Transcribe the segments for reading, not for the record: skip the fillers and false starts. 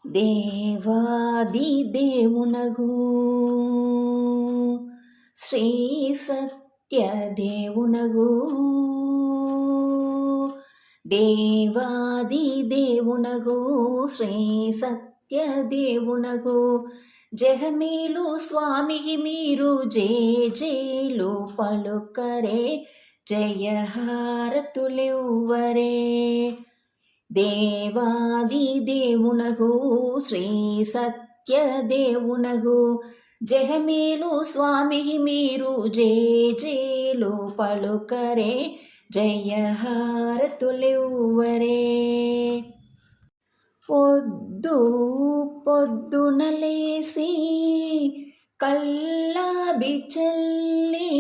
దేవాదిదేవునగు శ్రీ సత్యదేవునగు దేవాదిదేవునగు శ్రీ సత్యదేవునగు జగమేలు స్వామికి మీరు జేజేలు పలుకరే జయహారతులెవ్వరే దేవాదిదేవునగు శ్రీ సత్యదేవునగు జగమేలు స్వామికి మీరు జేజేలు పలుకరే జయహారతులెవ్వరే పొద్దు పొద్దున లేసి కల్లాబి చల్లి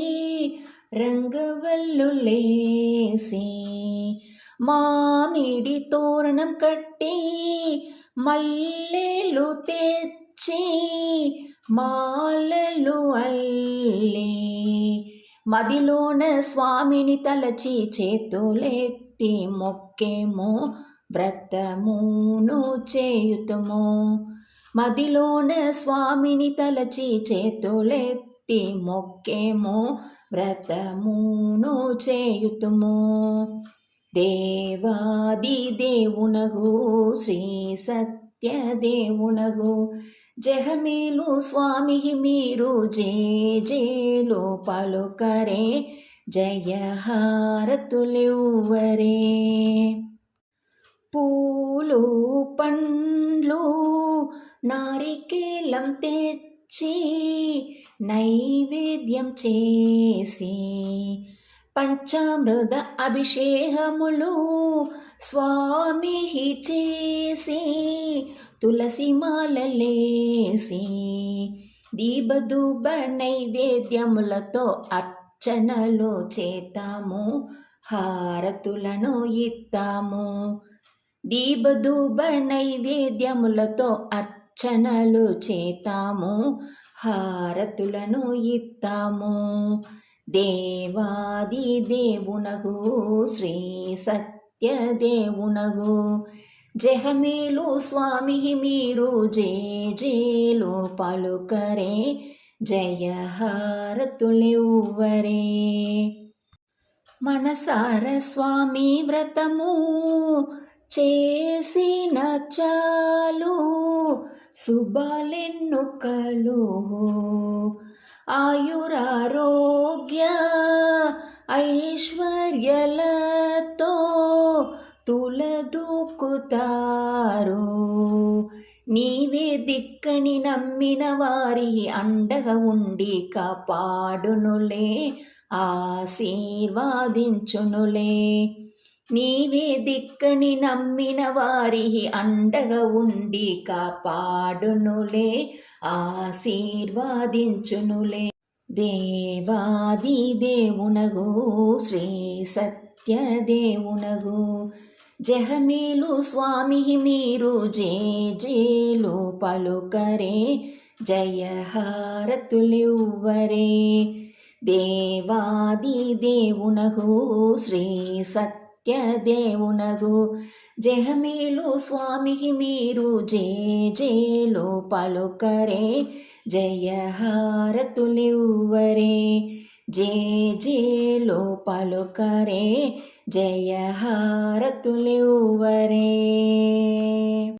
రంగవల్లులేసి మామిడి తోరణం కట్టి మల్లెలు తెచ్చి మాలలు అల్లి మదిలోన స్వామిని తలచి చేతులెత్తి మొక్కేమో వ్రతమును చేయుతుము మదిలోన స్వామిని తలచి చేతులెత్తి మొక్కేమో వ్రతమును చేయుతుము దేవాదిదేవునగు శ్రీ సత్యదేవునగు జగమేలు స్వామికి మీరు జేజేలు పలుకరే జయహారతులెవ్వరే పూలు పండ్లు నారికేలం తెచ్చి నైవేద్యం చేసి పంచామృత అభిషేకములు స్వామికి చేసి తులసి మాలలేసి దీపధూప నైవేద్యములతో అర్చనలు చేతాము హారతులను ఇస్తాము దీపధూప నైవేద్యములతో అర్చనలు చేతాము హారతులను ఇస్తాము దేవాదిదేవునగు శ్రీ సత్యదేవునగు జగమేలు స్వామికి మీరు జేజేలు పలుకరే జయహారతులెవ్వరే మనసార స్వామి వ్రతము చేసిన చాలు శుభాలెన్నుకలు ఆయురారోగ్య ఐశ్వర్యలతో తులదూకుతారు నీవే దిక్కని నమ్మిన వారి అండగా ఉండి కాపాడునులే ఆశీర్వాదించునులే నీవే దిక్కని నమ్మిన వారి అండగా ఉండి కాపాడునులే ఆశీర్వాదించునులే దేవాదిదేవునగు శ్రీ సత్యదేవునగు జగమేలు స్వామికి మీరు జేజేలు పలుకరే జయహారతులెవ్వరే దేవాదిదేవునగు శ్రీ సత్యదేవునగు జగమేలు స్వామికి మీరు జేజేలు పలుకరే జయహారతులెవ్వరే జేజేలు పలుకరే జయహారతులెవ్వరే